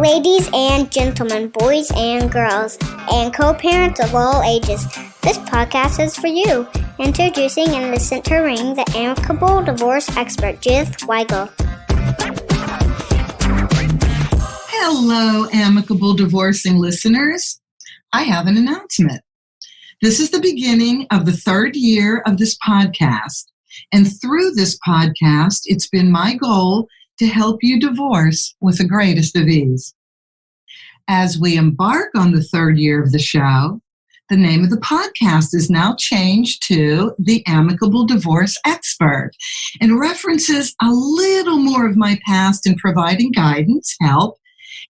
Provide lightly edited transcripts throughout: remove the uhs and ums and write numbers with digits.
Ladies and gentlemen, boys and girls, and co-parents of all ages, this podcast is for you. Introducing and the center ring, the Amicable Divorce Expert, Judith Weigel. Hello, Amicable Divorcing listeners. I have an announcement. This is the beginning of the third year of this podcast. And through this podcast, it's been my goal to help you divorce with the greatest of ease. As we embark on the third year of the show, the name of the podcast is now changed to The Amicable Divorce Expert and references a little more of my past in providing guidance, help,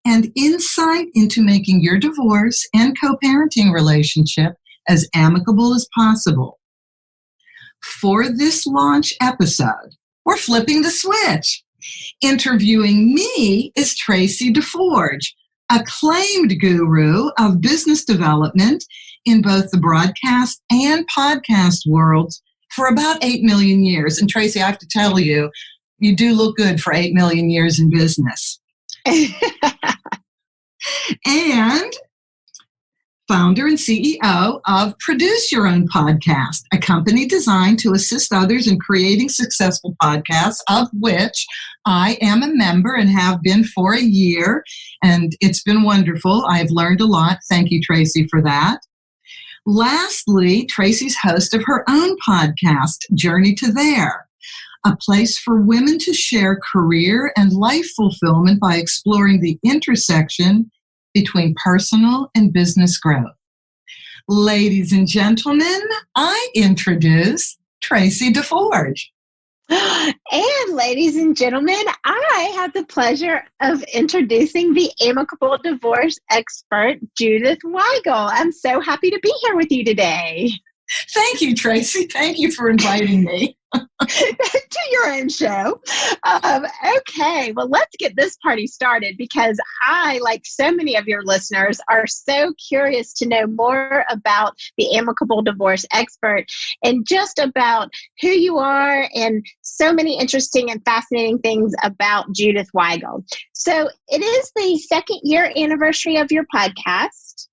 and insight into making your divorce and co-parenting relationship as amicable as possible. For this launch episode, we're flipping the switch. Interviewing me is Tracy DeForge, acclaimed guru of business development in both the broadcast and podcast worlds for about 8 million years. And Tracy, I have to tell you, you do look good for 8 million years in business. And founder and CEO of Produce Your Own Podcast, a company designed to assist others in creating successful podcasts, of which I am a member and have been for a year. And it's been wonderful. I've learned a lot. Thank you, Tracy, for that. Lastly, Tracy's host of her own podcast, Journey to There, a place for women to share career and life fulfillment by exploring the intersection between personal and business growth. Ladies and gentlemen, I introduce Tracy DeForge. And ladies and gentlemen, I have the pleasure of introducing the Amicable Divorce Expert, Judith Weigel. I'm so happy to be here with you today. Thank you, Tracy. Thank you for inviting me. To your own show. Okay, well, let's get this party started because I, like so many of your listeners, are so curious to know more about the Amicable Divorce Expert and just about who you are and so many interesting and fascinating things about Judith Weigel. So it is the second year anniversary of your podcast,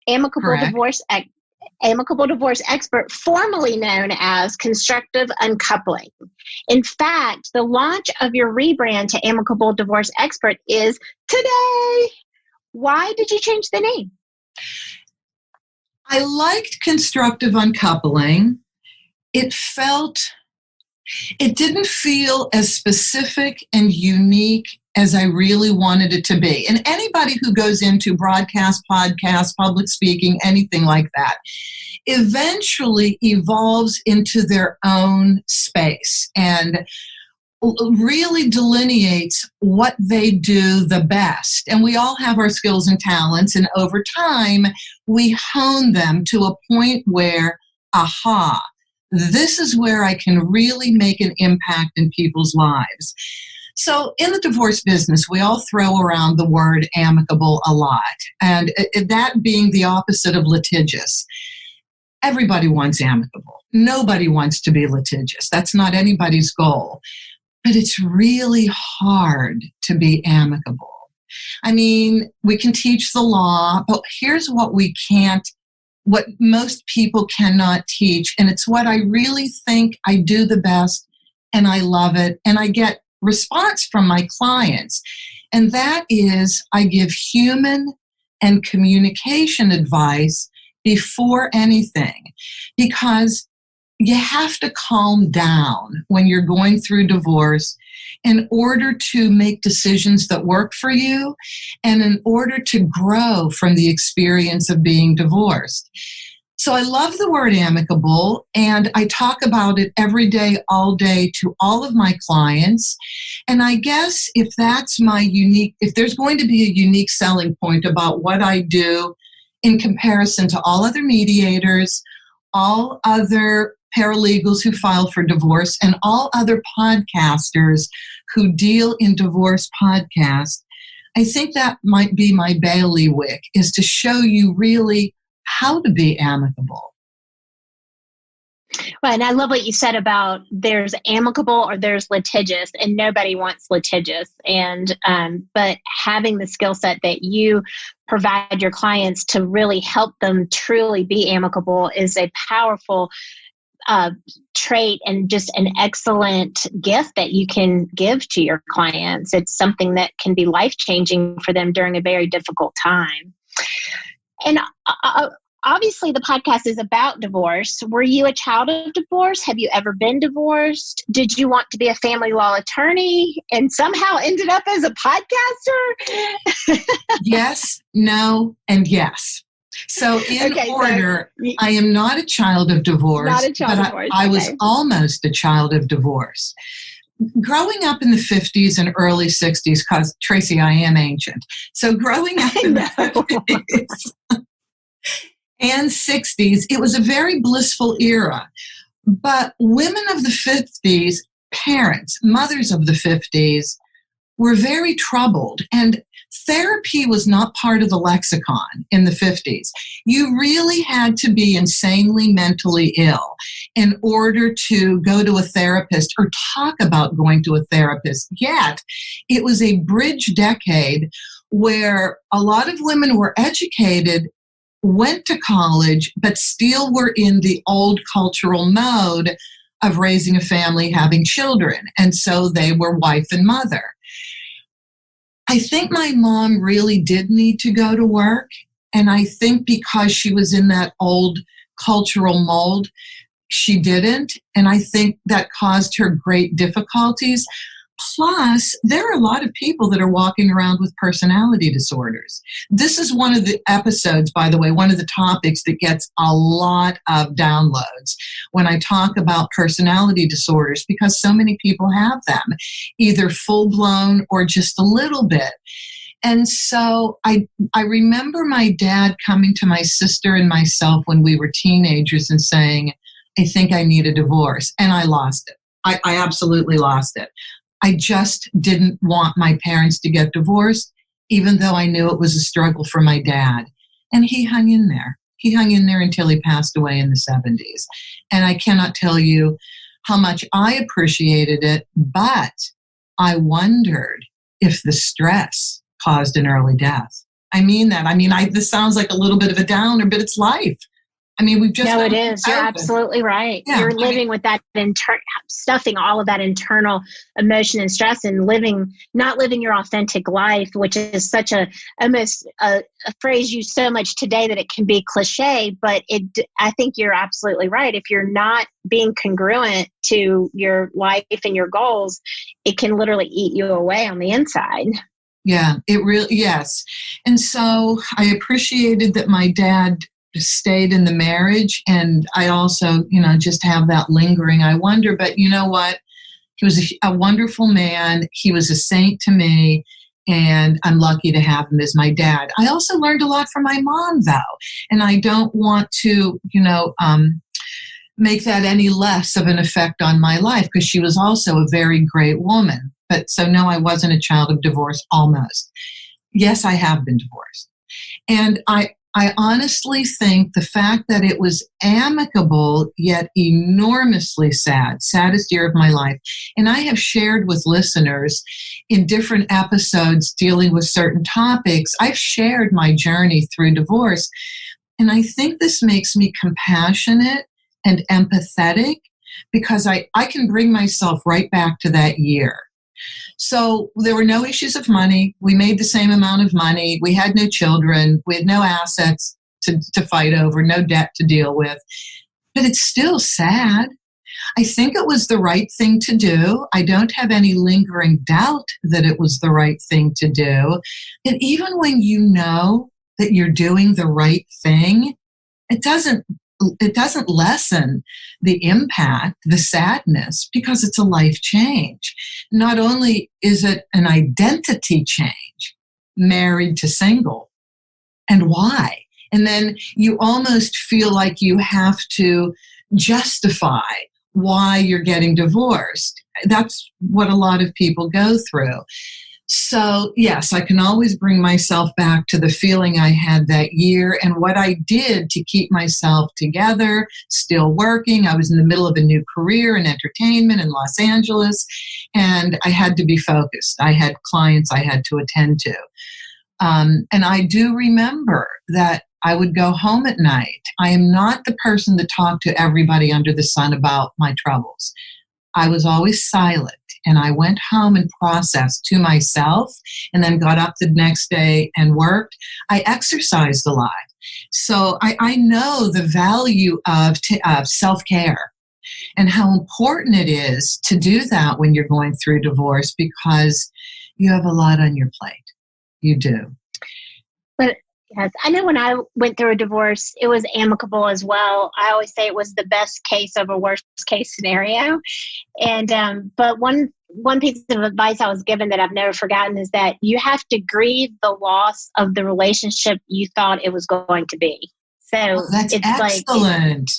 Amicable Divorce Expert, formerly known as Constructive Uncoupling. In fact, the launch of your rebrand to Amicable Divorce Expert is today. Why did you change the name? I liked Constructive Uncoupling. It didn't feel as specific and unique as I really wanted it to be. And anybody who goes into broadcast, podcast, public speaking, anything like that, eventually evolves into their own space and really delineates what they do the best. And we all have our skills and talents, and over time, we hone them to a point where, aha, this is where I can really make an impact in people's lives. So in the divorce business, we all throw around the word amicable a lot, and that being the opposite of litigious. Everybody wants amicable. Nobody wants to be litigious. That's not anybody's goal. But it's really hard to be amicable. I mean, we can teach the law, but here's what what most people cannot teach, and it's what I really think I do the best, and I love it, and I get response from my clients, and that is I give human and communication advice before anything, because you have to calm down when you're going through divorce in order to make decisions that work for you and in order to grow from the experience of being divorced. So I love the word amicable, and I talk about it every day, all day to all of my clients. And I guess if there's going to be a unique selling point about what I do in comparison to all other mediators, all other paralegals who file for divorce, and all other podcasters who deal in divorce podcasts, I think that might be my bailiwick, is to show you really how to be amicable. Well, and I love what you said about there's amicable or there's litigious, and nobody wants litigious. And but having the skill set that you provide your clients to really help them truly be amicable is a powerful trait and just an excellent gift that you can give to your clients. It's something that can be life-changing for them during a very difficult time. And obviously, the podcast is about divorce. Were you a child of divorce? Have you ever been divorced? Did you want to be a family law attorney and somehow ended up as a podcaster? Yes, no, and yes. So in order, so, I am not a child of divorce, not a child but of divorce. I was almost a child of divorce. Growing up in the 50s and early 60s, because Tracy, I am ancient. So growing up in the 50s and 60s, it was a very blissful era. But women of the 50s, parents, mothers of the 50s, were very troubled. And therapy was not part of the lexicon in the 50s. You really had to be insanely mentally ill in order to go to a therapist or talk about going to a therapist. Yet, it was a bridge decade where a lot of women were educated, went to college, but still were in the old cultural mode of raising a family, having children. And so they were wife and mother. I think my mom really did need to go to work. And I think because she was in that old cultural mold, she didn't. And I think that caused her great difficulties. Plus, there are a lot of people that are walking around with personality disorders. This is one of the episodes, by the way, one of the topics that gets a lot of downloads when I talk about personality disorders, because so many people have them, either full-blown or just a little bit. And so I remember my dad coming to my sister and myself when we were teenagers and saying, I think I need a divorce. And I lost it. I absolutely lost it. I just didn't want my parents to get divorced, even though I knew it was a struggle for my dad. And he hung in there. He hung in there until he passed away in the 70s. And I cannot tell you how much I appreciated it, but I wondered if the stress caused an early death. I mean that. This sounds like a little bit of a downer, but it's life. We've just... No, it is. You're absolutely right. Yeah, you're living with that stuffing all of that internal emotion and stress and not living your authentic life, which is such almost a phrase used so much today that it can be cliche, but I think you're absolutely right. If you're not being congruent to your life and your goals, it can literally eat you away on the inside. Yeah, it really, yes. And so I appreciated that my dad stayed in the marriage, and I also, just have that lingering. I wonder, but you know what? He was a wonderful man. He was a saint to me, and I'm lucky to have him as my dad. I also learned a lot from my mom, though, and I don't want to, make that any less of an effect on my life, because she was also a very great woman. But so no, I wasn't a child of divorce, almost. Yes, I have been divorced. And I honestly think the fact that it was amicable, yet enormously sad, saddest year of my life. And I have shared with listeners in different episodes dealing with certain topics, I've shared my journey through divorce. And I think this makes me compassionate and empathetic, because I can bring myself right back to that year. So there were no issues of money. We made the same amount of money. We had no children. We had no assets to fight over, no debt to deal with. But it's still sad. I think it was the right thing to do. I don't have any lingering doubt that it was the right thing to do. And even when you know that you're doing the right thing, it doesn't lessen the impact, the sadness, because it's a life change. Not only is it an identity change, married to single, and why? And then you almost feel like you have to justify why you're getting divorced. That's what a lot of people go through. So, yes, I can always bring myself back to the feeling I had that year and what I did to keep myself together, still working. I was in the middle of a new career in entertainment in Los Angeles, and I had to be focused. I had clients I had to attend to. And I do remember that I would go home at night. I am not the person that talked to everybody under the sun about my troubles. I was always silent, and I went home and processed to myself and then got up the next day and worked. I exercised a lot. So I know the value of self-care and how important it is to do that when you're going through divorce, because you have a lot on your plate. You do. But yes, I know when I went through a divorce, it was amicable as well. I always say it was the best case of a worst case scenario. And but one piece of advice I was given that I've never forgotten is that you have to grieve the loss of the relationship you thought it was going to be. So that's it's excellent.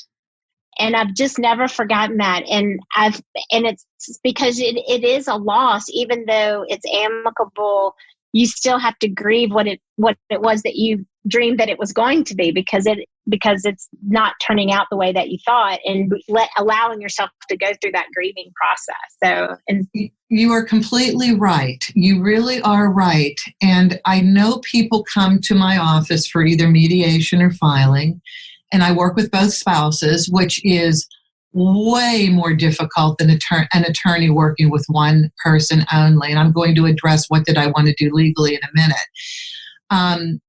And I've just never forgotten that. And it's because it is a loss, even though it's amicable. You still have to grieve what it was that you dreamed that it was going to be, because it's not turning out the way that you thought, and allowing yourself to go through that grieving process. So, and you are completely right. You really are right. And I know people come to my office for either mediation or filing, and I work with both spouses, which is way more difficult than an attorney working with one person only. And I'm going to address what did I want to do legally in a minute.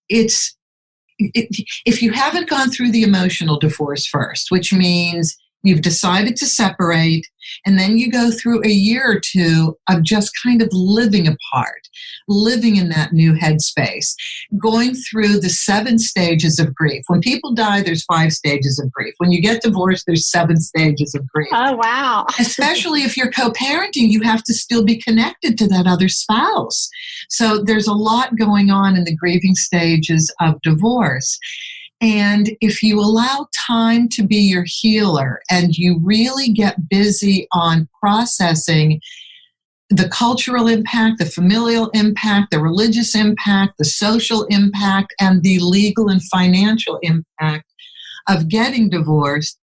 If you haven't gone through the emotional divorce first, which means you've decided to separate, and then you go through a year or two of just kind of living apart, living in that new headspace, going through the 7 stages of grief. When people die, there's 5 stages of grief. When you get divorced, there's 7 stages of grief. Oh, wow. Especially if you're co-parenting, you have to still be connected to that other spouse. So there's a lot going on in the grieving stages of divorce. And if you allow time to be your healer and you really get busy on processing the cultural impact, the familial impact, the religious impact, the social impact, and the legal and financial impact of getting divorced,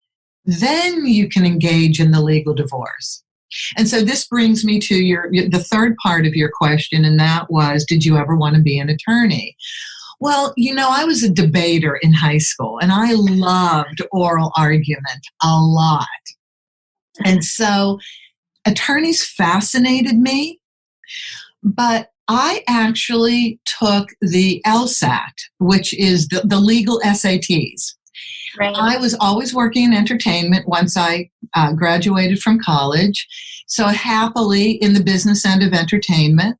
then you can engage in the legal divorce. And so this brings me to the third part of your question, and that was, did you ever want to be an attorney? Well, I was a debater in high school, and I loved oral argument a lot. And so attorneys fascinated me, but I actually took the LSAT, which is the legal SATs. Right. I was always working in entertainment once I graduated from college, so happily in the business end of entertainment.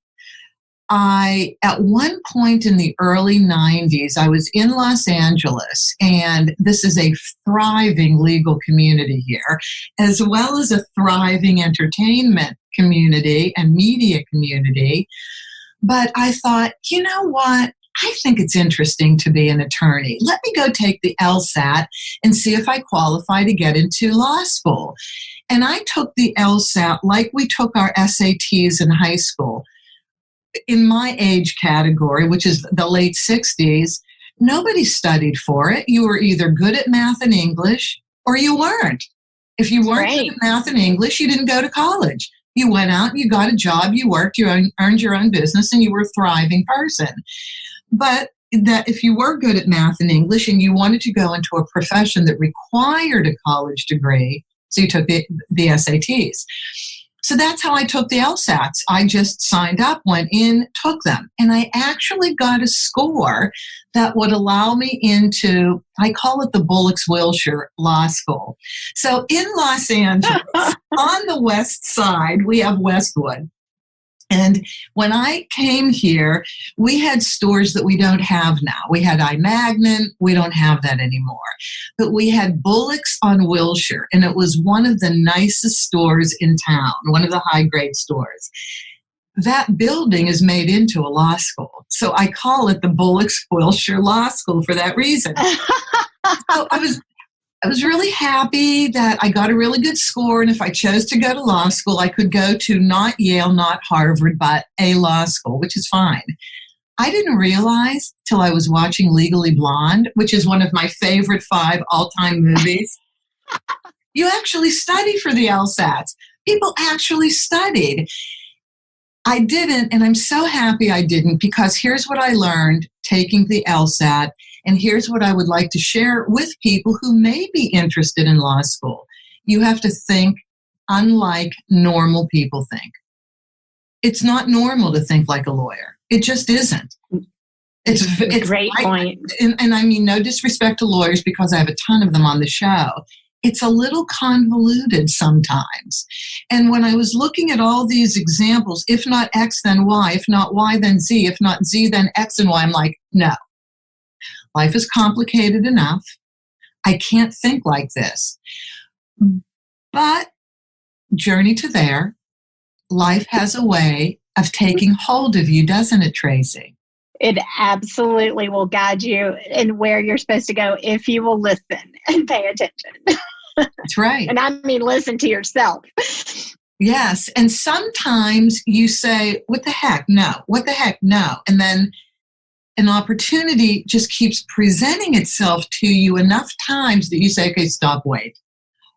At one point in the early 90s, I was in Los Angeles, and this is a thriving legal community here, as well as a thriving entertainment community and media community. But I thought, you know what? I think it's interesting to be an attorney. Let me go take the LSAT and see if I qualify to get into law school. And I took the LSAT like we took our SATs in high school. In my age category, which is the late 60s, nobody studied for it. You were either good at math and English or you weren't. If you weren't good at math and English, you didn't go to college. You went out, you got a job, you worked, you earned your own business, and you were a thriving person. But that if you were good at math and English and you wanted to go into a profession that required a college degree, so you took the SATs. So that's how I took the LSATs. I just signed up, went in, took them. And I actually got a score that would allow me into, I call it the Bullocks-Wilshire Law School. So in Los Angeles, on the west side, we have Westwood. And when I came here, we had stores that we don't have now. We had iMagnin. We don't have that anymore. But we had Bullocks on Wilshire, and it was one of the nicest stores in town, one of the high-grade stores. That building is made into a law school. So I call it the Bullocks-Wilshire Law School for that reason. So I was really happy that I got a really good score. And if I chose to go to law school, I could go to not Yale, not Harvard, but a law school, which is fine. I didn't realize till I was watching Legally Blonde, which is one of my favorite 5 all-time movies. You actually study for the LSATs. People actually studied. I didn't, and I'm so happy I didn't, because here's what I learned taking the LSAT, and here's what I would like to share with people who may be interested in law school. You have to think unlike normal people think. It's not normal to think like a lawyer. It just isn't. It's a great point. And I mean, no disrespect to lawyers, because I have a ton of them on the show. It's a little convoluted sometimes. And when I was looking at all these examples, if not X, then Y, if not Y, then Z, if not Z, then X and Y, I'm like, no. Life is complicated enough. I can't think like this. But journey to there, life has a way of taking hold of you, doesn't it, Tracy? It absolutely will guide you in where you're supposed to go if you will listen and pay attention. That's right. And I mean, listen to yourself. Yes. And sometimes you say, what the heck? No. What the heck? No. And then an opportunity just keeps presenting itself to you enough times that you say, okay, stop, wait.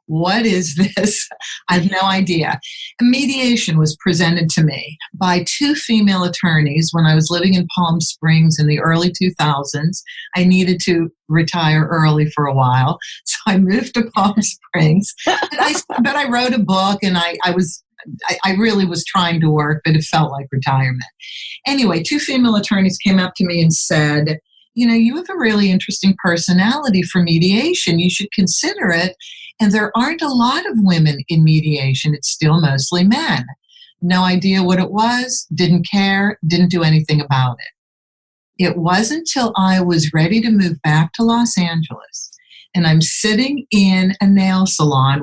What is this? I have no idea. A mediation was presented to me by 2 female attorneys when I was living in Palm Springs in the early 2000s. I needed to retire early for a while, so I moved to Palm Springs. But I wrote a book, and I really was trying to work, but it felt like retirement. Anyway, 2 female attorneys came up to me and said, you know, you have a really interesting personality for mediation. You should consider it. And there aren't a lot of women in mediation. It's still mostly men. No idea what it was, didn't care, didn't do anything about it. It wasn't until I was ready to move back to Los Angeles, and I'm sitting in a nail salon,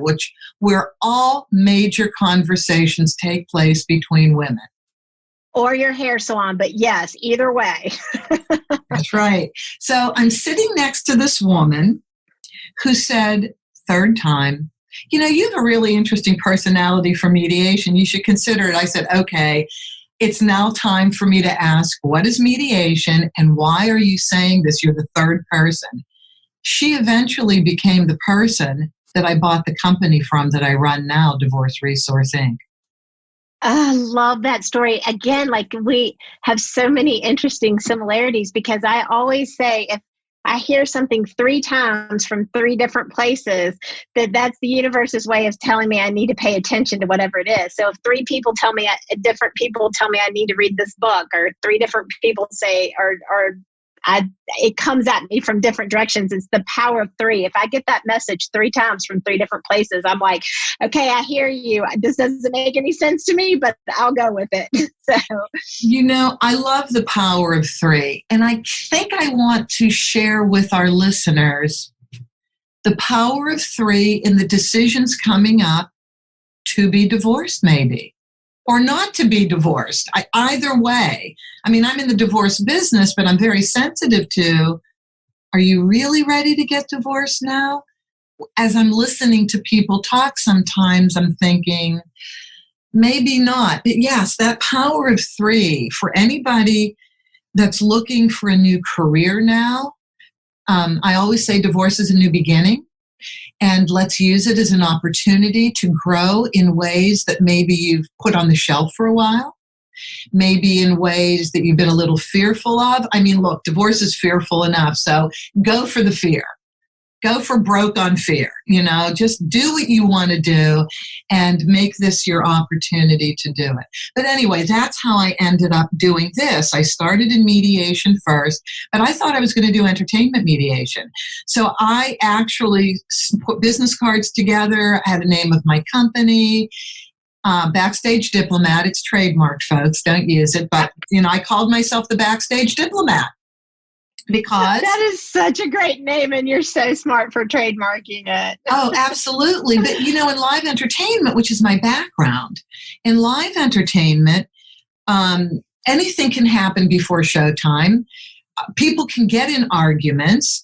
where all major conversations take place between women. Or your hair salon, but yes, either way. That's right. So I'm sitting next to this woman who said, 3rd time, you know, you have a really interesting personality for mediation. You should consider it. I said, okay, it's now time for me to ask, what is mediation and why are you saying this? You're the 3rd person. She eventually became the person that I bought the company from that I run now, Divorce Resource Inc. I love that story. Again, like we have so many interesting similarities, because I always say if I hear something 3 times from 3 different places, that's the universe's way of telling me I need to pay attention to whatever it is. So if 3 people tell me, different people tell me I need to read this book, or 3 different people say, it comes at me from different directions. It's the power of 3. If I get that message 3 times from 3 different places, I'm like, okay, I hear you. This doesn't make any sense to me, but I'll go with it. So, you know, I love the power of 3. And I think I want to share with our listeners the power of 3 in the decisions coming up to be divorced, maybe. Or not to be divorced. Either way. I mean, I'm in the divorce business, but I'm very sensitive to, are you really ready to get divorced now? As I'm listening to people talk, sometimes I'm thinking, maybe not. But yes, that power of 3 for anybody that's looking for a new career now. I always say divorce is a new beginning. And let's use it as an opportunity to grow in ways that maybe you've put on the shelf for a while, maybe in ways that you've been a little fearful of. I mean, look, divorce is fearful enough, so go for the fear. Go for broke on fear. You know, just do what you want to do and make this your opportunity to do it. But anyway, that's how I ended up doing this. I started in mediation first, but I thought I was going to do entertainment mediation. So I actually put business cards together. I had the name of my company. Backstage Diplomat. It's trademarked, folks. Don't use it. But, you know, I called myself the Backstage Diplomat. Because that is such a great name, and you're so smart for trademarking it. Oh, absolutely. But, you know, in live entertainment, which is my background, in live entertainment, anything can happen before showtime. People can get in arguments,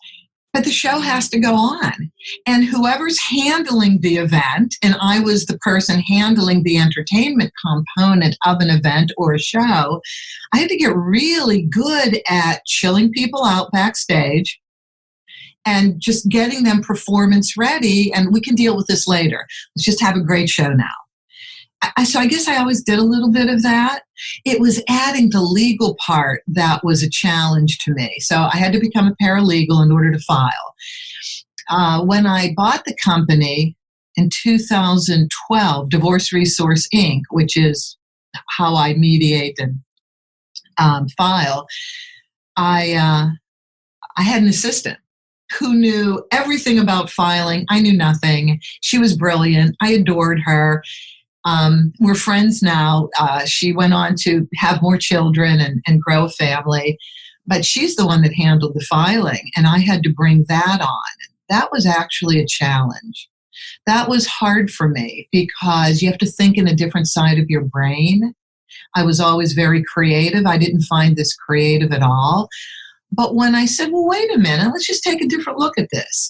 but the show has to go on. And whoever's handling the event, and I was the person handling the entertainment component of an event or a show, I had to get really good at chilling people out backstage and just getting them performance ready. And we can deal with this later. Let's just have a great show now. So I guess I always did a little bit of that. It was adding the legal part that was a challenge to me. So I had to become a paralegal in order to file. When I bought the company in 2012, Divorce Resource Inc., which is how I mediate and file, I had an assistant who knew everything about filing. I knew nothing. She was brilliant. I adored her. We're friends now. She went on to have more children and grow a family, but she's the one that handled the filing, and I had to bring that on. That was actually a challenge. That was hard for me because you have to think in a different side of your brain. I was always very creative. I didn't find this creative at all. But when I said, well, wait a minute, let's just take a different look at this.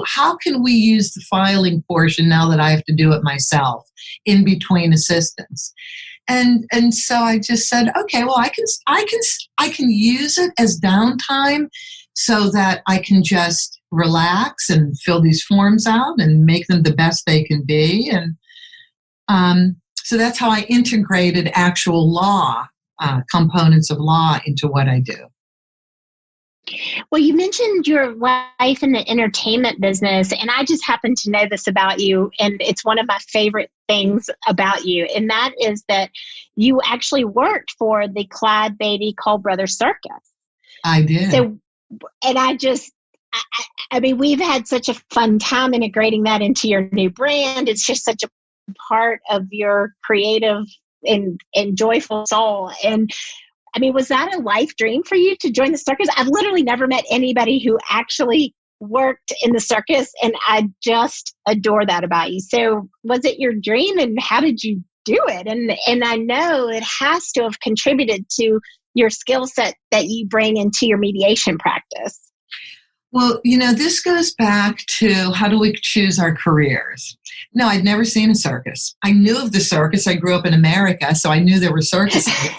How can we use the filing portion now that I have to do it myself in between assistants? And so I just said, okay, well, I can use it as downtime so that I can just relax and fill these forms out and make them the best they can be. And so that's how I integrated actual law, components of law into what I do. Well, you mentioned your wife in the entertainment business, and I just happen to know this about you, and it's one of my favorite things about you, and that is that you actually worked for the Clyde Beatty Cole Brothers Circus. I did. So, and I mean, we've had such a fun time integrating that into your new brand. It's just such a part of your creative and joyful soul. And I mean, was that a life dream for you to join the circus? I've literally never met anybody who actually worked in the circus, and I just adore that about you. So was it your dream, and how did you do it? And I know it has to have contributed to your skill set that you bring into your mediation practice. Well, this goes back to how do we choose our careers? No, I'd never seen a circus. I knew of the circus. I grew up in America, so I knew there were circuses.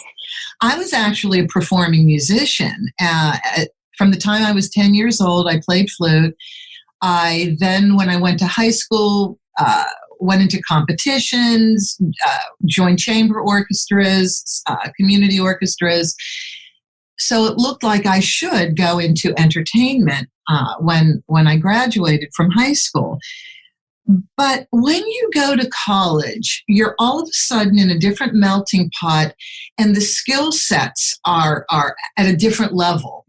I was actually a performing musician. From the time I was 10 years old, I played flute. When I went to high school, went into competitions, joined chamber orchestras, community orchestras. So it looked like I should go into entertainment when I graduated from high school. But when you go to college, you're all of a sudden in a different melting pot, and the skill sets are at a different level.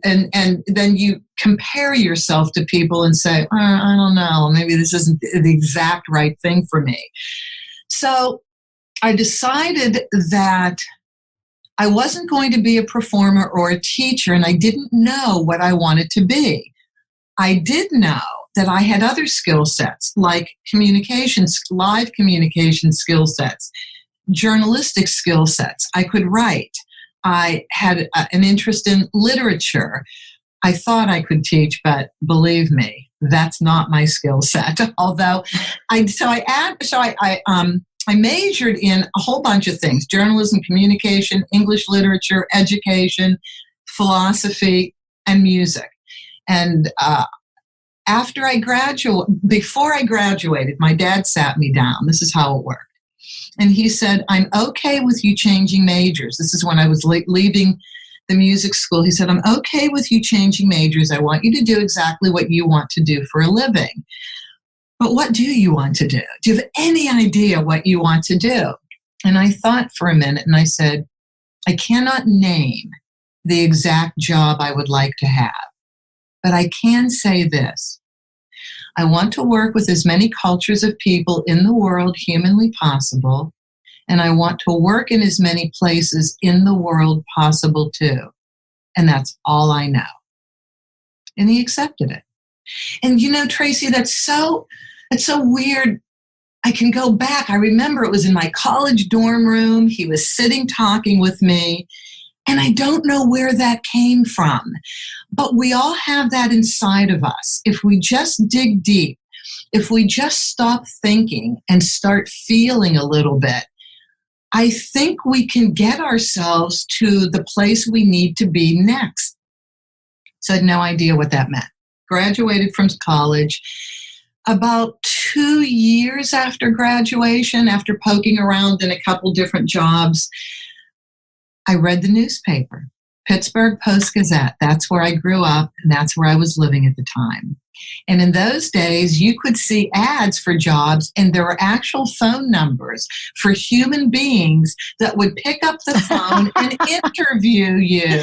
And then you compare yourself to people and say, I don't know, maybe this isn't the exact right thing for me. So I decided that I wasn't going to be a performer or a teacher, and I didn't know what I wanted to be. I did know that I had other skill sets like communications, live communication skill sets, journalistic skill sets. I could write. I had an interest in literature. I thought I could teach, but believe me, that's not my skill set. Although I majored in a whole bunch of things: journalism, communication, English literature, education, philosophy, and music. And before I graduated, my dad sat me down. This is how it worked. And he said, I'm okay with you changing majors. This is when I was leaving the music school. He said, I'm okay with you changing majors. I want you to do exactly what you want to do for a living. But what do you want to do? Do you have any idea what you want to do? And I thought for a minute, and I said, I cannot name the exact job I would like to have. But I can say this: I want to work with as many cultures of people in the world humanly possible, and I want to work in as many places in the world possible too. And that's all I know. And he accepted it. And Tracy, that's so weird. I can go back. I remember it was in my college dorm room. He was sitting talking with me. And I don't know where that came from, but we all have that inside of us. If we just dig deep, if we just stop thinking and start feeling a little bit, I think we can get ourselves to the place we need to be next. So I had no idea what that meant. Graduated from college. About 2 years after graduation, after poking around in a couple different jobs, I read the newspaper, Pittsburgh Post-Gazette. That's where I grew up, and that's where I was living at the time. And in those days, you could see ads for jobs, and there were actual phone numbers for human beings that would pick up the phone and interview you.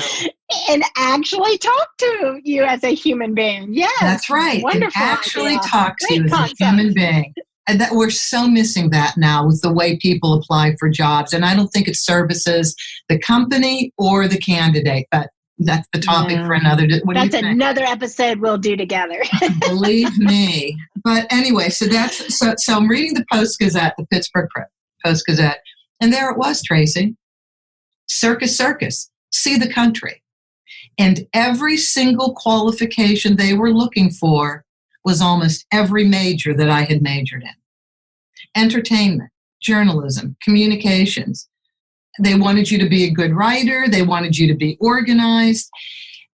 And actually talk to you as a human being. Yes. That's right. Wonderful. And actually idea. talk to Great you as concept. a human being. And that we're so missing that now with the way people apply for jobs. And I don't think it services the company or the candidate, but that's the topic for another. That's another episode we'll do together. Believe me. But anyway, so I'm reading the Post-Gazette, the Pittsburgh Post-Gazette, and there it was, Tracy. Circus, see the country. And every single qualification they were looking for was almost every major that I had majored in. Entertainment, journalism, communications. They wanted you to be a good writer. They wanted you to be organized.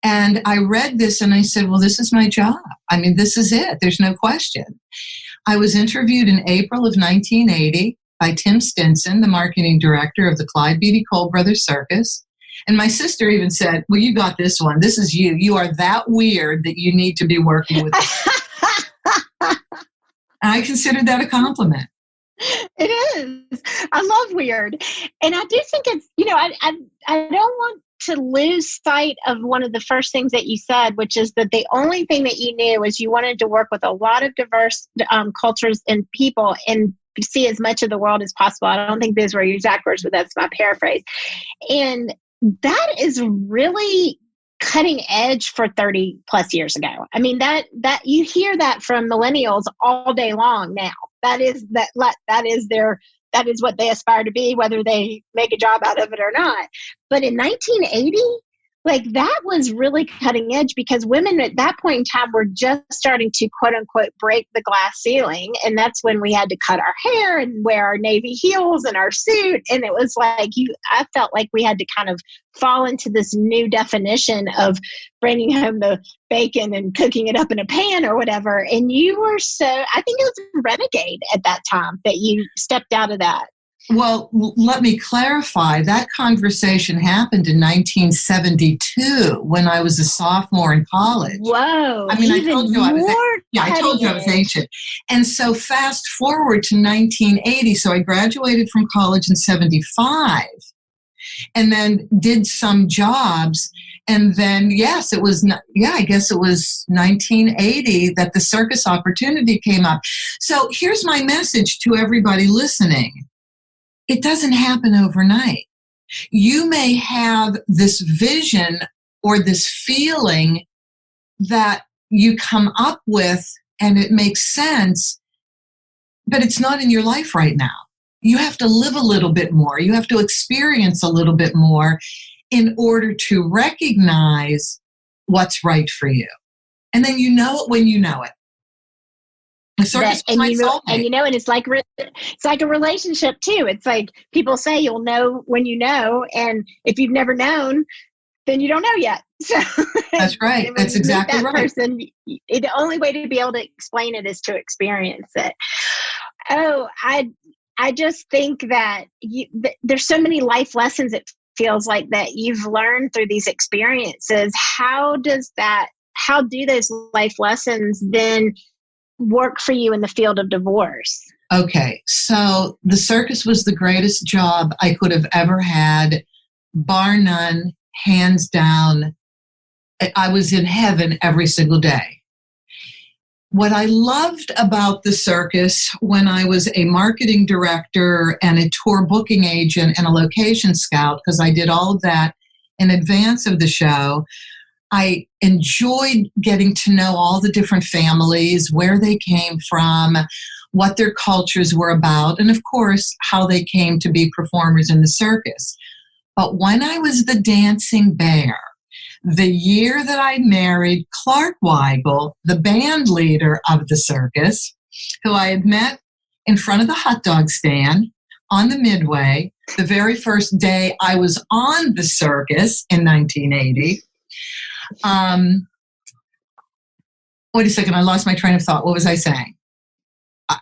And I read this and I said, well, this is my job. I mean, this is it. There's no question. I was interviewed in April of 1980 by Tim Stinson, the marketing director of the Clyde Beatty Cole Brothers Circus. And my sister even said, well, you got this one. This is you. You are that weird that you need to be working with us. I considered that a compliment. It is. I love weird. And I do think it's, I don't want to lose sight of one of the first things that you said, which is that the only thing that you knew is you wanted to work with a lot of diverse cultures and people and see as much of the world as possible. I don't think those were your exact words, but that's my paraphrase. And that is really cutting edge for 30 plus years ago. I mean, that you hear that from millennials all day long now. That is what they aspire to be, whether they make a job out of it or not. But in 1980, that was really cutting edge because women at that point in time were just starting to quote unquote break the glass ceiling. And that's when we had to cut our hair and wear our navy heels and our suit. And it was I felt like we had to kind of fall into this new definition of bringing home the bacon and cooking it up in a pan or whatever. And you were I think it was a renegade at that time that you stepped out of that. Well, let me clarify. That conversation happened in 1972 when I was a sophomore in college. Whoa. I mean, I told you I was ancient. And so fast forward to 1980. So I graduated from college in 75 and then did some jobs. And then, yes, I guess it was 1980 that the circus opportunity came up. So here's my message to everybody listening. It doesn't happen overnight. You may have this vision or this feeling that you come up with and it makes sense, but it's not in your life right now. You have to live a little bit more. You have to experience a little bit more in order to recognize what's right for you. And then you know it when you know it. And it's like a relationship too. It's like people say you'll know when you know, and if you've never known, then you don't know yet. So that's right. That's exactly right. Person, the only way to be able to explain it is to experience it. Oh, I just think that there's so many life lessons. It feels like that you've learned through these experiences. How do those life lessons then work for you in the field of divorce? Okay, so the circus was the greatest job I could have ever had, bar none, hands down. I was in heaven every single day. What I loved about the circus when I was a marketing director and a tour booking agent and a location scout, because I did all of that in advance of the show, I enjoyed getting to know all the different families, where they came from, what their cultures were about, and of course, how they came to be performers in the circus. But when I was the dancing bear, the year that I married Clark Weigel, the band leader of the circus, who I had met in front of the hot dog stand on the Midway, the very first day I was on the circus in 1980. Wait a second, I lost my train of thought. What was I saying?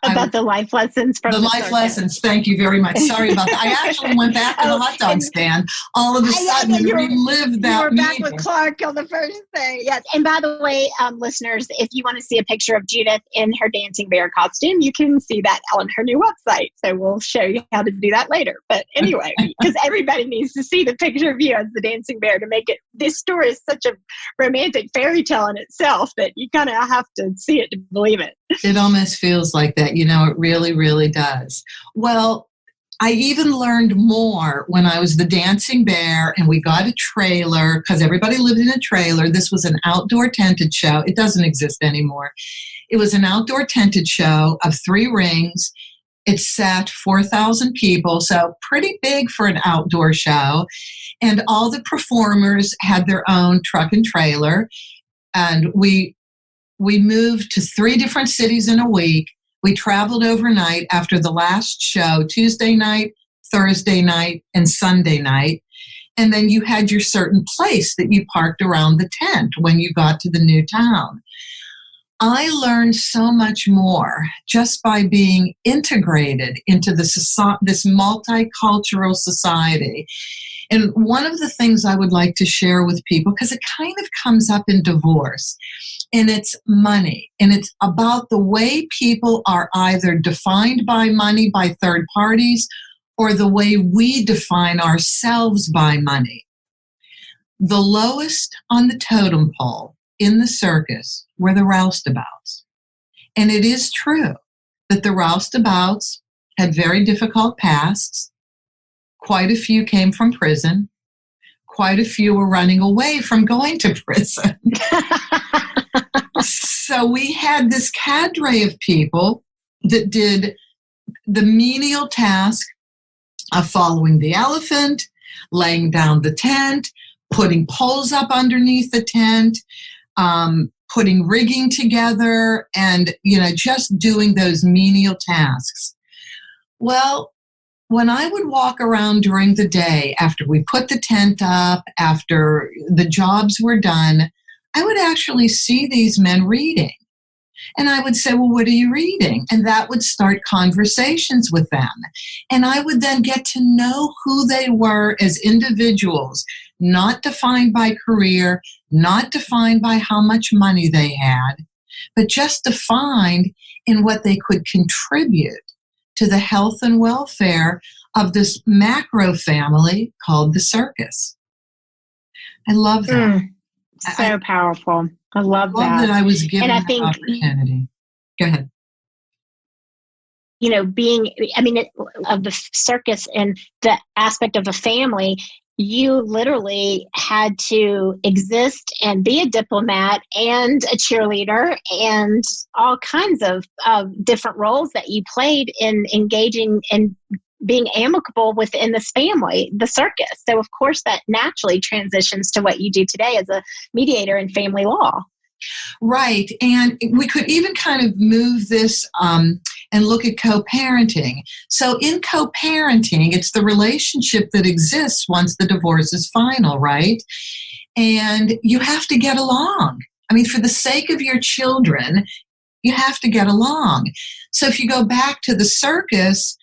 About the life lessons from the life circus. Lessons. Thank you very much. Sorry about that. I actually went back to the hot dog stand. All of a sudden, and relived that. You were back meeting. with Clark on the first day. Yes. And by the way, listeners, if you want to see a picture of Judith in her dancing bear costume, you can see that on her new website. So we'll show you how to do that later. But anyway, because everybody needs to see the picture of you as the dancing bear to make it. This story is such a romantic fairy tale in itself that you kind of have to see it to believe it. It almost feels like that. It really, really does. Well, I even learned more when I was the dancing bear and we got a trailer because everybody lived in a trailer. This was an outdoor tented show. It doesn't exist anymore. It was an outdoor tented show of 3 rings. It sat 4,000 people, so pretty big for an outdoor show. And all the performers had their own truck and trailer. And we moved to 3 different cities in a week. We traveled overnight after the last show, Tuesday night, Thursday night, and Sunday night. And then you had your certain place that you parked around the tent when you got to the new town. I learned so much more just by being integrated into this multicultural society. And one of the things I would like to share with people, because it kind of comes up in divorce, and it's money. And it's about the way people are either defined by money by third parties or the way we define ourselves by money. The lowest on the totem pole in the circus were the roustabouts. And it is true that the roustabouts had very difficult pasts. Quite a few came from prison. Quite a few were running away from going to prison. So we had this cadre of people that did the menial task of following the elephant, laying down the tent, putting poles up underneath the tent, putting rigging together, and just doing those menial tasks. Well, when I would walk around during the day after we put the tent up, after the jobs were done, I would actually see these men reading. And I would say, well, what are you reading? And that would start conversations with them. And I would then get to know who they were as individuals, not defined by career, not defined by how much money they had, but just defined in what they could contribute to the health and welfare of this macro family called the circus. I love that. So powerful. I love that. I was given that opportunity. Go ahead. Of the circus and the aspect of a family, you literally had to exist and be a diplomat and a cheerleader and all kinds of different roles that you played in engaging and being amicable within this family, the circus. So, of course, that naturally transitions to what you do today as a mediator in family law. Right. And we could even kind of move this and look at co-parenting. So in co-parenting, it's the relationship that exists once the divorce is final, right? And you have to get along. I mean, for the sake of your children, you have to get along. So if you go back to the circus,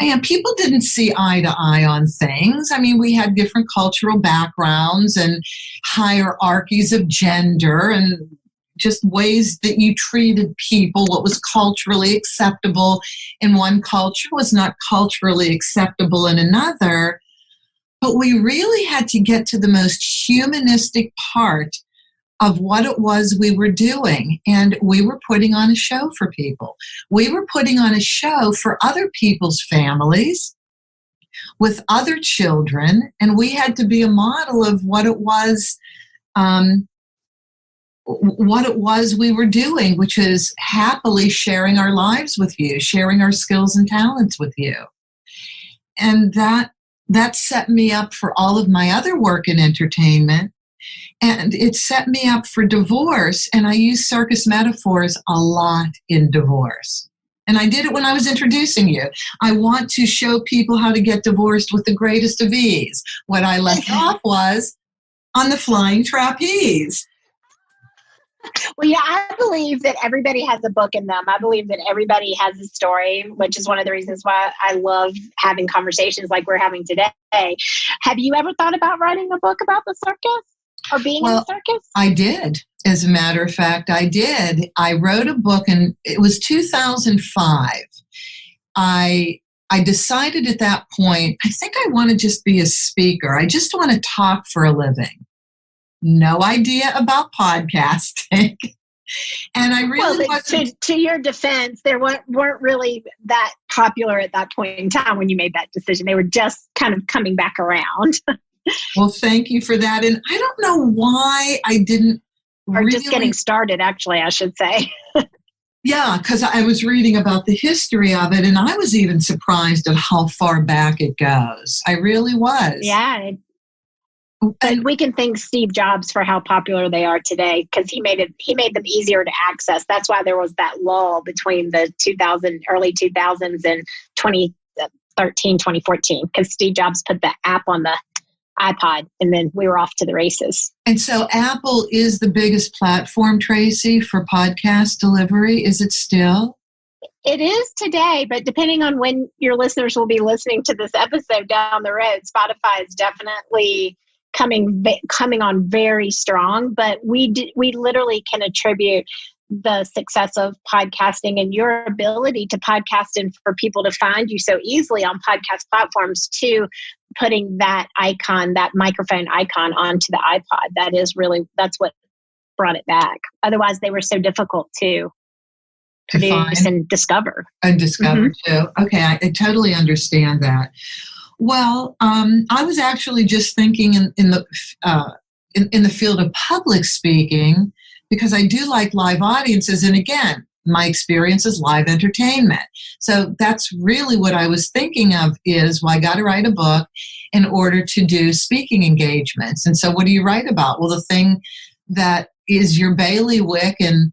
and people didn't see eye to eye on things. I mean, we had different cultural backgrounds and hierarchies of gender and just ways that you treated people. What was culturally acceptable in one culture was not culturally acceptable in another. But we really had to get to the most humanistic part of what it was we were doing. And we were putting on a show for people. We were putting on a show for other people's families with other children. And we had to be a model of what it was we were doing, which is happily sharing our lives with you, sharing our skills and talents with you. And that that set me up for all of my other work in entertainment. And it set me up for divorce. And I use circus metaphors a lot in divorce. And I did it when I was introducing you. I want to show people how to get divorced with the greatest of ease. What I left off was on the flying trapeze. Well, yeah, I believe that everybody has a book in them. I believe that everybody has a story, which is one of the reasons why I love having conversations like we're having today. Have you ever thought about writing a book about the circus or being in the circus? I did. As a matter of fact, I did. I wrote a book, and it was 2005. I decided at that point, I think I want to just be a speaker. I just want to talk for a living. No idea about podcasting. And I really wasn't. To your defense, they weren't really that popular at that point in time when you made that decision. They were just kind of coming back around. Well, thank you for that. And I don't know why I didn't. Or just getting started, actually, I should say. Yeah, because I was reading about the history of it, and I was even surprised at how far back it goes. I really was. Yeah. And we can thank Steve Jobs for how popular they are today, because he made them easier to access. That's why there was that lull between the early 2000s and 2013, 2014, because Steve Jobs put the app on the iPod, and then we were off to the races. And so Apple is the biggest platform, Tracy, for podcast delivery. Is it still? It is today, but depending on when your listeners will be listening to this episode down the road, Spotify is definitely coming on very strong. But we literally can attribute the success of podcasting and your ability to podcast and for people to find you so easily on podcast platforms to putting that icon, that microphone icon onto the iPod. That's what brought it back. Otherwise, they were so difficult to produce and discover. Too. Okay, I totally understand that. Well, I was actually just thinking in the field of public speaking, because I do like live audiences. And again, my experience is live entertainment. So that's really what I was thinking of is, well, I got to write a book in order to do speaking engagements. And so what do you write about? Well, the thing that is your bailiwick and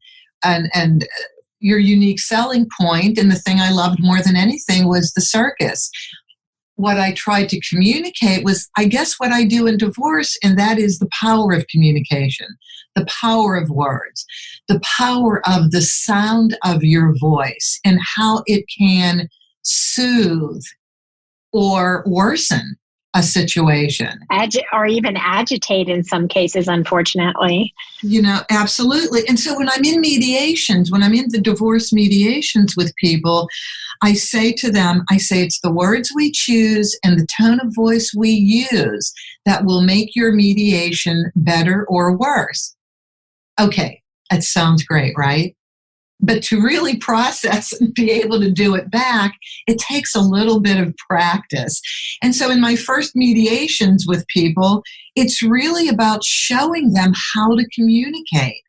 your unique selling point, and the thing I loved more than anything was the circus. What I tried to communicate was, I guess, what I do in divorce, and that is the power of communication, the power of words, the power of the sound of your voice, and how it can soothe or worsen a situation. Or even agitate in some cases, unfortunately. Absolutely. And so when I'm in mediations, when I'm in the divorce mediations with people, I say to them, it's the words we choose and the tone of voice we use that will make your mediation better or worse. Okay, that sounds great, right? But to really process and be able to do it back, it takes a little bit of practice. And so in my first mediations with people, it's really about showing them how to communicate.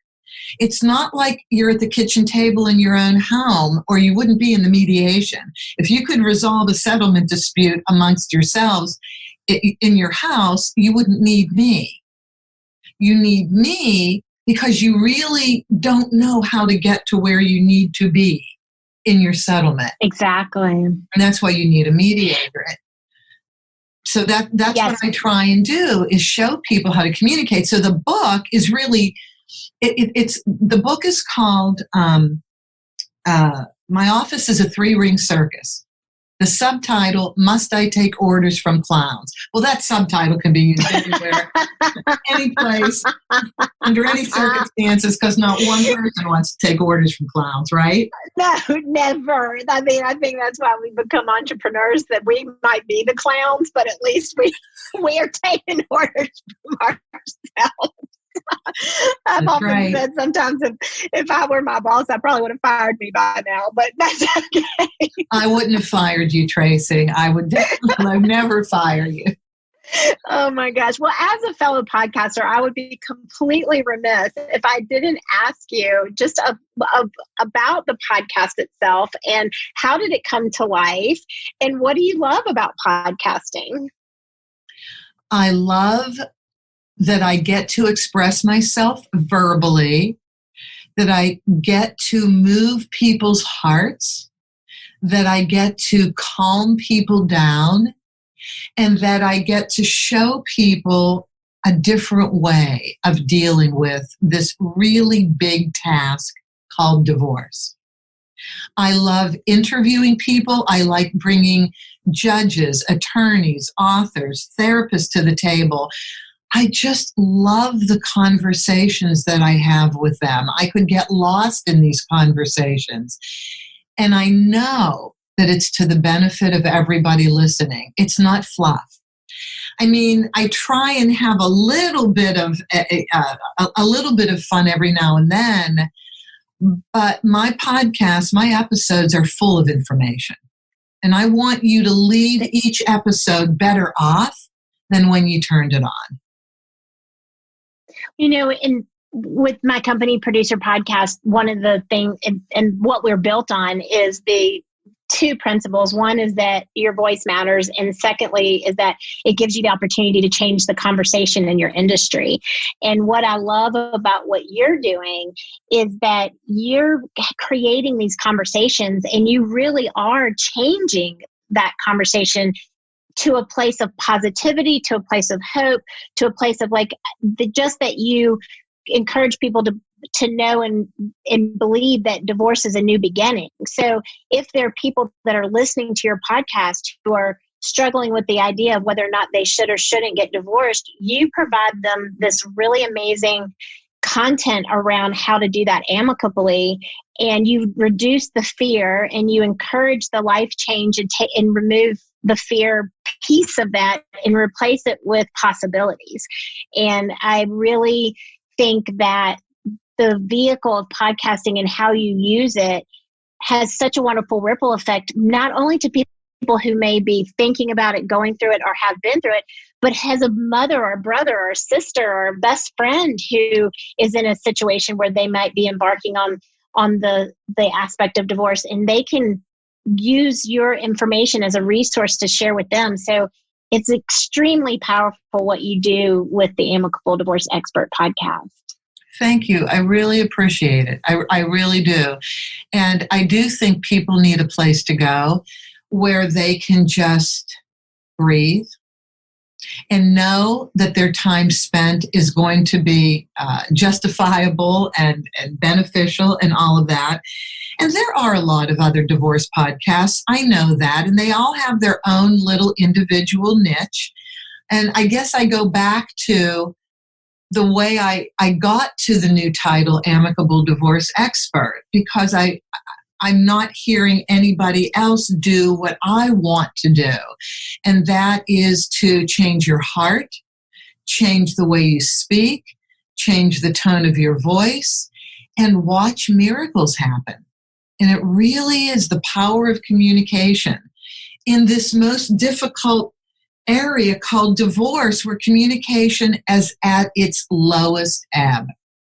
It's not like you're at the kitchen table in your own home, or you wouldn't be in the mediation. If you could resolve a settlement dispute amongst yourselves in your house, you wouldn't need me. You need me because you really don't know how to get to where you need to be in your settlement. Exactly. And that's why you need a mediator. So that's yes. What I try and do is show people how to communicate. So the book is really, the book is called My Office is a Three-Ring Circus. The subtitle, Must I Take Orders from Clowns? Well, that subtitle can be used anywhere, any place, under any circumstances, because not one person wants to take orders from clowns, right? No, never. I think that's why we become entrepreneurs, that we might be the clowns, but at least we are taking orders from ourselves. I've often said sometimes if I were my boss, I probably would have fired me by now, but that's okay. I wouldn't have fired you, Tracy. I would definitely never fire you. Oh my gosh. Well, as a fellow podcaster, I would be completely remiss if I didn't ask you just about the podcast itself, and how did it come to life, and what do you love about podcasting? I love that I get to express myself verbally, that I get to move people's hearts, that I get to calm people down, and that I get to show people a different way of dealing with this really big task called divorce. I love interviewing people. I like bringing judges, attorneys, authors, therapists to the table. I just love the conversations that I have with them. I could get lost in these conversations. And I know that it's to the benefit of everybody listening. It's not fluff. I mean, I try and have a little bit of fun every now and then, but my podcasts, my episodes are full of information. And I want you to leave each episode better off than when you turned it on. You know, with my company, Producer Podcast, one of the things and what we're built on is the two principles. One is that your voice matters. And secondly, is that it gives you the opportunity to change the conversation in your industry. And what I love about what you're doing is that you're creating these conversations and you really are changing that conversation to a place of positivity, to a place of hope, to a place of just that you encourage people to know and believe that divorce is a new beginning. So if there are people that are listening to your podcast who are struggling with the idea of whether or not they should or shouldn't get divorced, you provide them this really amazing content around how to do that amicably, and you reduce the fear and you encourage the life change and remove the fear piece of that and replace it with possibilities. And I really think that the vehicle of podcasting and how you use it has such a wonderful ripple effect, not only to people who may be thinking about it, going through it, or have been through it, but has a mother or a brother or a sister or a best friend who is in a situation where they might be embarking on the aspect of divorce, and they can use your information as a resource to share with them. So it's extremely powerful what you do with the Amicable Divorce Expert podcast. Thank you. I really appreciate it. I really do. And I do think people need a place to go where they can just breathe and know that their time spent is going to be justifiable and beneficial and all of that. And there are a lot of other divorce podcasts. I know that. And they all have their own little individual niche. And I guess I go back to the way I got to the new title, Amicable Divorce Expert, because I'm not hearing anybody else do what I want to do. And that is to change your heart, change the way you speak, change the tone of your voice, and watch miracles happen. And it really is the power of communication in this most difficult area called divorce, where communication is at its lowest ebb.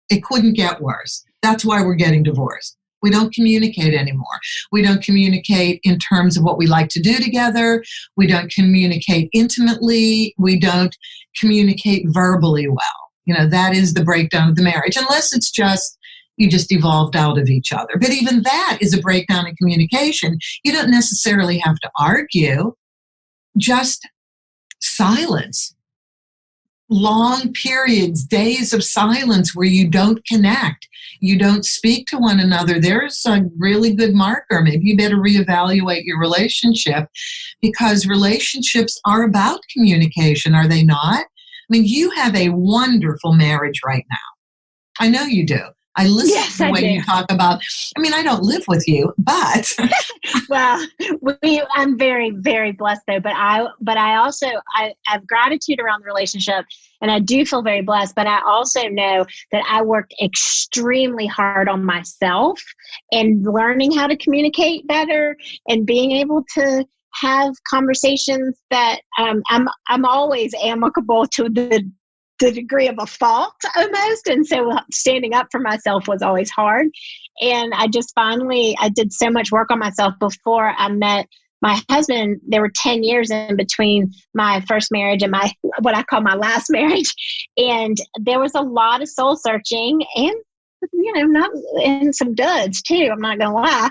It couldn't get worse. That's why we're getting divorced. We don't communicate anymore. We don't communicate in terms of what we like to do together. We don't communicate intimately. We don't communicate verbally well. You know, that is the breakdown of the marriage, unless it's just you just evolved out of each other. But even that is a breakdown in communication. You don't necessarily have to argue, just silence. Long periods, days of silence where you don't connect, you don't speak to one another. There's a really good marker. Maybe you better reevaluate your relationship, because relationships are about communication, are they not? I mean, you have a wonderful marriage right now. I know you do. I listen to the way you talk about, I mean, I don't live with you, but. Well, I'm very, very blessed though. But I also have gratitude around the relationship, and I do feel very blessed. But I also know that I worked extremely hard on myself and learning how to communicate better and being able to have conversations that I'm always amicable to the degree of a fault almost. And so standing up for myself was always hard. And I did so much work on myself before I met my husband, there were 10 years in between my first marriage and my, what I call my last marriage. And there was a lot of soul searching and, not and some duds too. I'm not going to lie,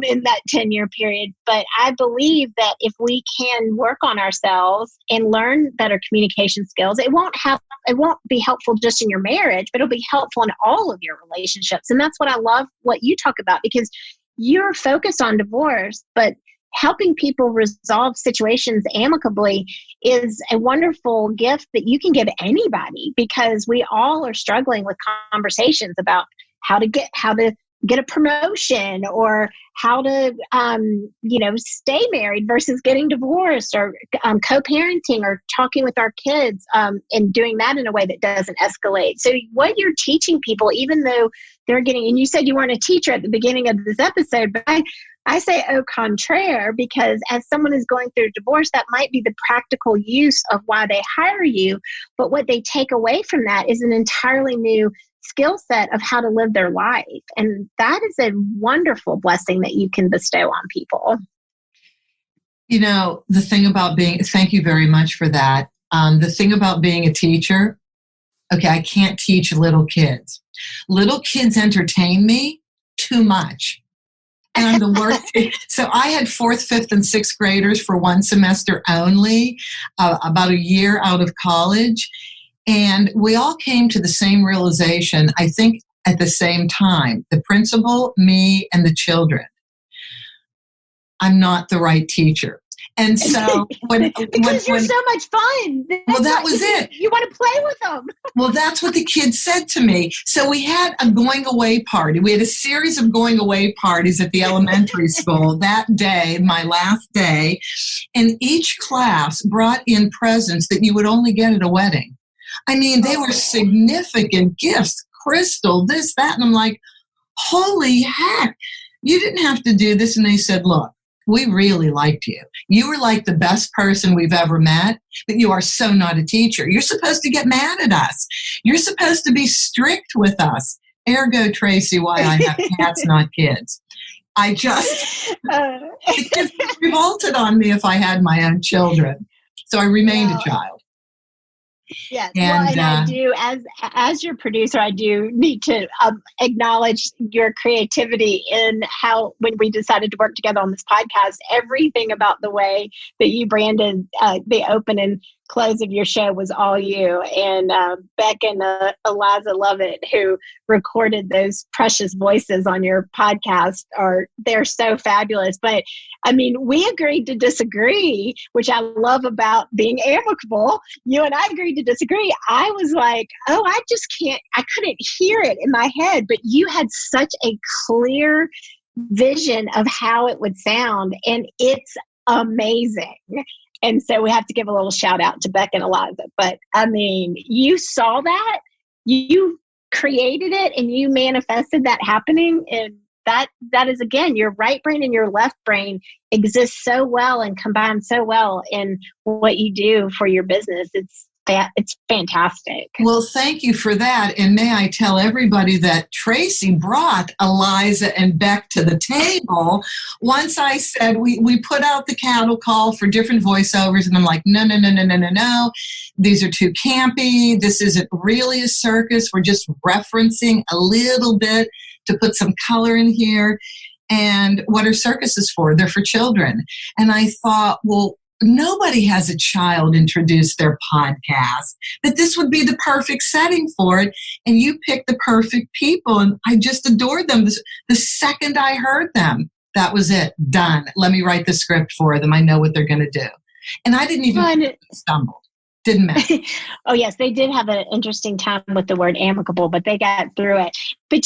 in that 10-year period. But I believe that if we can work on ourselves and learn better communication skills, it won't be helpful just in your marriage, but it'll be helpful in all of your relationships. And that's what I love what you talk about, because you're focused on divorce, but helping people resolve situations amicably is a wonderful gift that you can give anybody, because we all are struggling with conversations about how to get a promotion, or how to stay married versus getting divorced, or co-parenting, or talking with our kids, and doing that in a way that doesn't escalate. So what you're teaching people, even though they're getting, and you said you weren't a teacher at the beginning of this episode, but I say au contraire, because as someone is going through a divorce, that might be the practical use of why they hire you. But what they take away from that is an entirely new skill set of how to live their life. And that is a wonderful blessing that you can bestow on people. The thing about thank you very much for that. The thing about being a teacher, okay, I can't teach little kids. Little kids entertain me too much. And I'm the worst. So I had 4th, 5th, and 6th graders for one semester only, about a year out of college. And we all came to the same realization, I think, at the same time. The principal, me, and the children. I'm not the right teacher. And so because you're so much fun. That was it. You want to play with them. Well, that's what the kids said to me. So we had a going away party. We had a series of going away parties at the elementary school that day, my last day. And each class brought in presents that you would only get at a wedding. I mean, they were significant gifts, crystal, this, that. And I'm like, holy heck, you didn't have to do this. And they said, look, we really liked you. You were like the best person we've ever met, but you are so not a teacher. You're supposed to get mad at us. You're supposed to be strict with us. Ergo, Tracy, why I have cats, not kids. The kids revolted on me if I had my own children. So I remained a child. Yes, and I do, as your producer, I do need to acknowledge your creativity in how, when we decided to work together on this podcast, everything about the way that you branded the open and close of your show was all you. And Beck and Eliza Lovett, who recorded those precious voices on your podcast, they're so fabulous. But I mean, we agreed to disagree, which I love about being amicable. You and I agreed to disagree. I was like, I couldn't hear it in my head, but you had such a clear vision of how it would sound, and it's amazing. And so we have to give a little shout out to Beck and Eliza. But I mean, you saw that, you created it, and you manifested that happening. And that is, again, your right brain and your left brain exist so well and combine so well in what you do for your business. It's fantastic. Well, thank you for that. And may I tell everybody that Tracy brought Eliza and Beck to the table. Once I said, we put out the cattle call for different voiceovers, and I'm like, no. These are too campy. This isn't really a circus. We're just referencing a little bit to put some color in here. And what are circuses for? They're for children. And I thought, well, nobody has a child introduce their podcast, that this would be the perfect setting for it. And you picked the perfect people. And I just adored them. The second I heard them, that was it. Done. Let me write the script for them. I know what they're going to do. And I didn't even stumble. Didn't matter. Oh, yes. They did have an interesting time with the word amicable, but they got through it. But,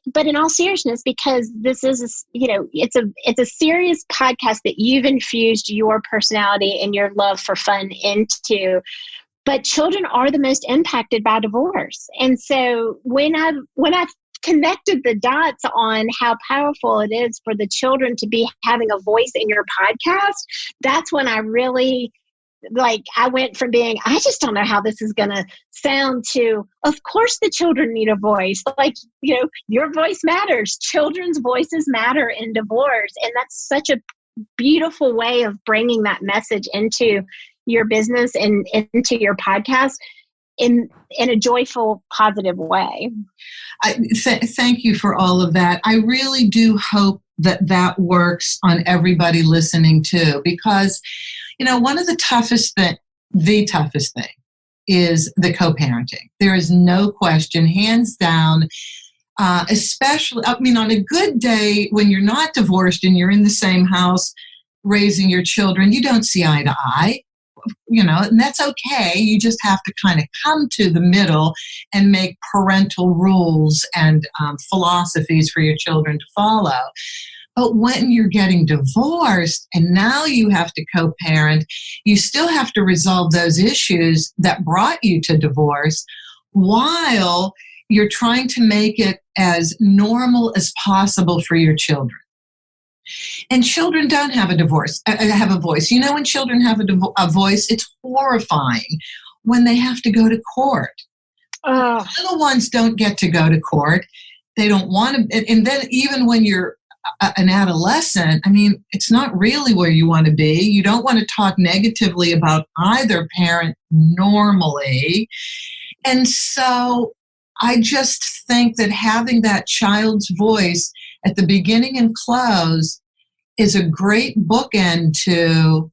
but in all seriousness, because this is, it's a serious podcast that you've infused your personality and your love for fun into. But children are the most impacted by divorce. And so when I've connected the dots on how powerful it is for the children to be having a voice in your podcast, that's when I really, I went from being, I just don't know how this is going to sound, to, of course the children need a voice. Your voice matters. Children's voices matter in divorce. And that's such a beautiful way of bringing that message into your business and into your podcast in a joyful, positive way. Thank you for all of that. I really do hope that works on everybody listening too, because, one of the toughest thing is the co-parenting. There is no question, hands down, especially, on a good day when you're not divorced and you're in the same house raising your children, you don't see eye to eye. And that's okay. You just have to kind of come to the middle and make parental rules and philosophies for your children to follow. But when you're getting divorced and now you have to co-parent, you still have to resolve those issues that brought you to divorce while you're trying to make it as normal as possible for your children. And children don't have a voice. When children have a voice, it's horrifying when they have to go to court. Little ones don't get to go to court. They don't want to. And then even when you're an adolescent, it's not really where you want to be. You don't want to talk negatively about either parent normally. And so I just think that having that child's voice at the beginning and close is a great bookend to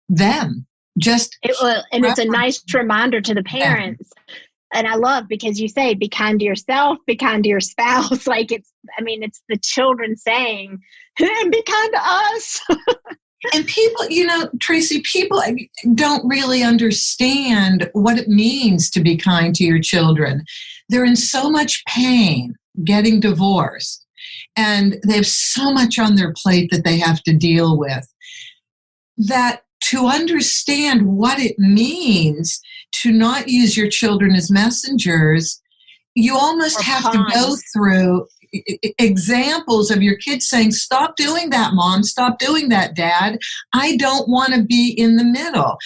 them. It's a nice reminder to the parents. And I love, because you say, be kind to yourself, be kind to your spouse. It's the children saying, hey, be kind to us. And people, Tracy, people don't really understand what it means to be kind to your children. They're in so much pain getting divorced, and they have so much on their plate that they have to deal with, that to understand what it means to not use your children as messengers, you almost have to go through examples of your kids saying, stop doing that, Mom, stop doing that, Dad. I don't want to be in the middle.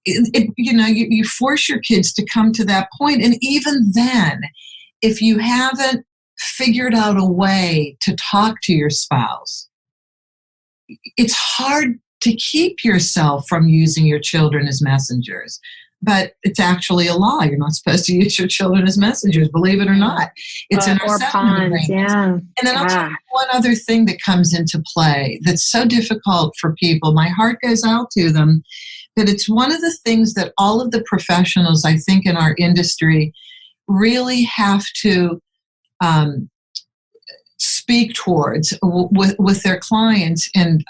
You force your kids to come to that point. And even then, if you haven't figured out a way to talk to your spouse, it's hard to keep yourself from using your children as messengers. But it's actually a law. You're not supposed to use your children as messengers, believe it or not. It's in our settlement agreements. Yeah. And then I'll tell you one other thing that comes into play that's so difficult for people. My heart goes out to them, but it's one of the things that all of the professionals, I think, in our industry really have to speak towards with their clients. And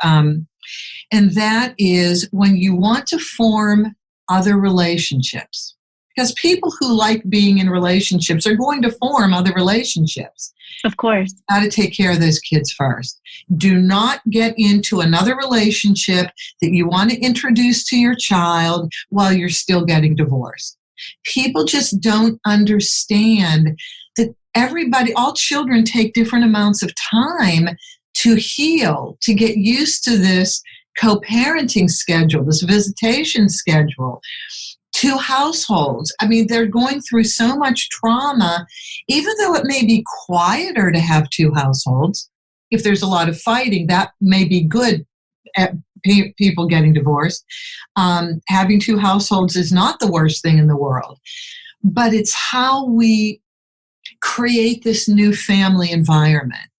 that is when you want to form other relationships, because people who like being in relationships are going to form other relationships. Of course. Got to take care of those kids first. Do not get into another relationship that you want to introduce to your child while you're still getting divorced. People just don't understand that all children take different amounts of time to heal, to get used to this co-parenting schedule, this visitation schedule. 2 households. They're going through so much trauma, even though it may be quieter to have 2 households. If there's a lot of fighting, that may be good at people getting divorced. Having 2 households is not the worst thing in the world, but it's how we create this new family environment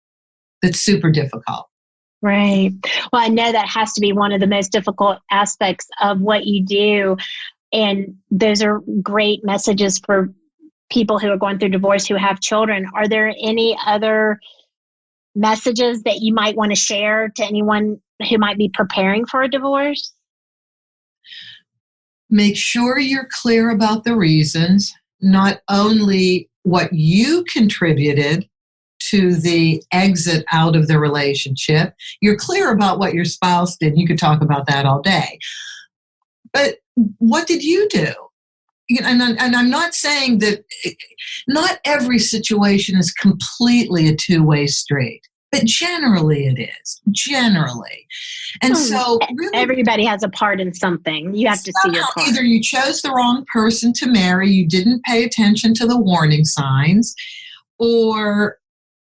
that's super difficult. Right. Well, I know that has to be one of the most difficult aspects of what you do. And those are great messages for people who are going through divorce who have children. Are there any other messages that you might want to share to anyone who might be preparing for a divorce? Make sure you're clear about the reasons, not only what you contributed to the exit out of the relationship. You're clear about what your spouse did. You could talk about that all day. But what did you do? And I'm not saying that not every situation is completely a two-way street, but generally it is. Generally. And so really, everybody has a part in something. You have to see your part. Either you chose the wrong person to marry, you didn't pay attention to the warning signs, or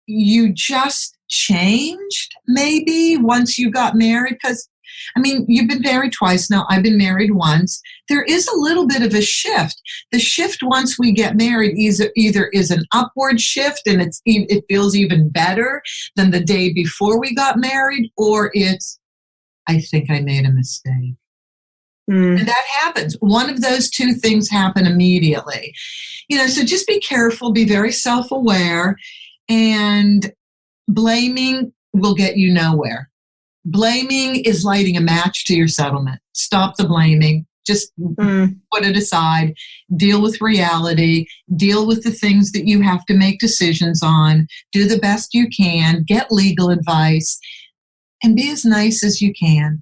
you just changed maybe once you got married? Because, I mean, you've been married twice now. I've been married once. There is a little bit of a shift. The shift once we get married either is an upward shift and it feels even better than the day before we got married, or it's, I think I made a mistake. And that happens. One of those two things happen immediately. So just be careful, be very self-aware, and blaming will get you nowhere. Blaming is lighting a match to your settlement. Stop the blaming. Just put it aside. Deal with reality. Deal with the things that you have to make decisions on. Do the best you can. Get legal advice. And be as nice as you can.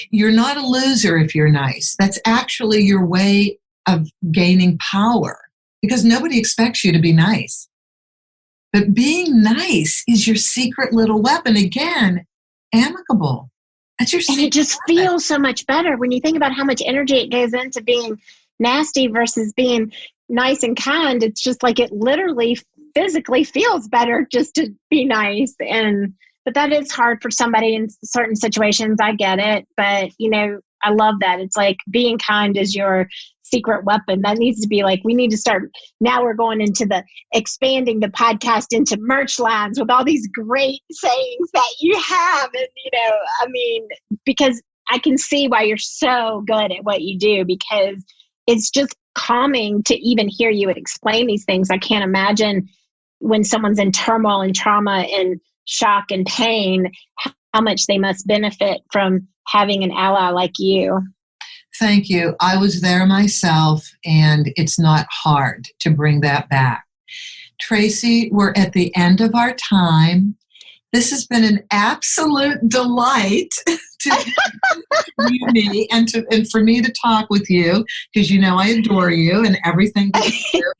You're not a loser if you're nice. That's actually your way of gaining power, because nobody expects you to be nice. But being nice is your secret little weapon. Again, amicable. That's your secret And it just weapon. feels so much better when you think about how much energy it goes into being nasty versus being nice and kind. It's just like it literally physically feels better just to be nice. But that is hard for somebody in certain situations. I get it. But, I love that. It's like being kind is your secret weapon. That needs to be like, we need to start. Now we're going into expanding the podcast into merch lines with all these great sayings that you have. And, because I can see why you're so good at what you do, because it's just calming to even hear you explain these things. I can't imagine when someone's in turmoil and trauma and shock and pain, how much they must benefit from having an ally like you. Thank you. I was there myself, and it's not hard to bring that back. Tracy, we're at the end of our time. This has been an absolute delight to me and for me to talk with you, because I adore you and everything that you do.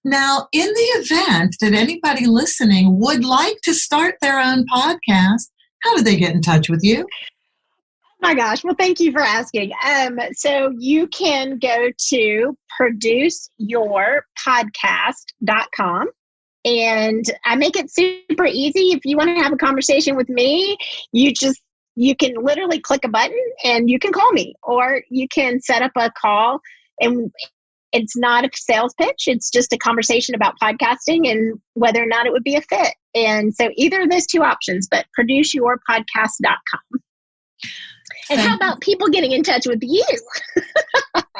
Now, in the event that anybody listening would like to start their own podcast, how do they get in touch with you? Oh my gosh. Well, thank you for asking. So you can go to produceyourpodcast.com, and I make it super easy. If you want to have a conversation with me, you can literally click a button and you can call me, or you can set up a call, and it's not a sales pitch. It's just a conversation about podcasting and whether or not it would be a fit. And so either of those two options, but produceyourpodcast.com. And how about people getting in touch with you?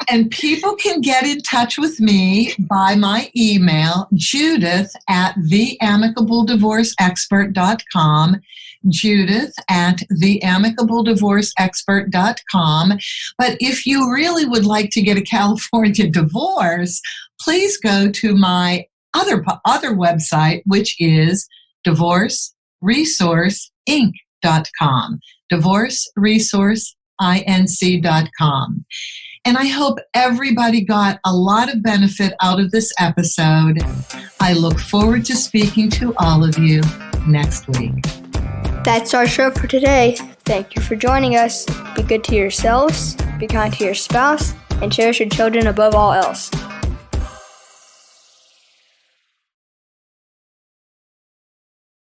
And people can get in touch with me by my email, Judith@theamicableddivorceexpert.com, Judith@theamicableddivorceexpert.com. But if you really would like to get a California divorce, please go to my other website, which is divorceresourceinc.com, divorceresourceinc.com. And I hope everybody got a lot of benefit out of this episode. I look forward to speaking to all of you next week. That's our show for today. Thank you for joining us. Be good to yourselves, be kind to your spouse, and cherish your children above all else.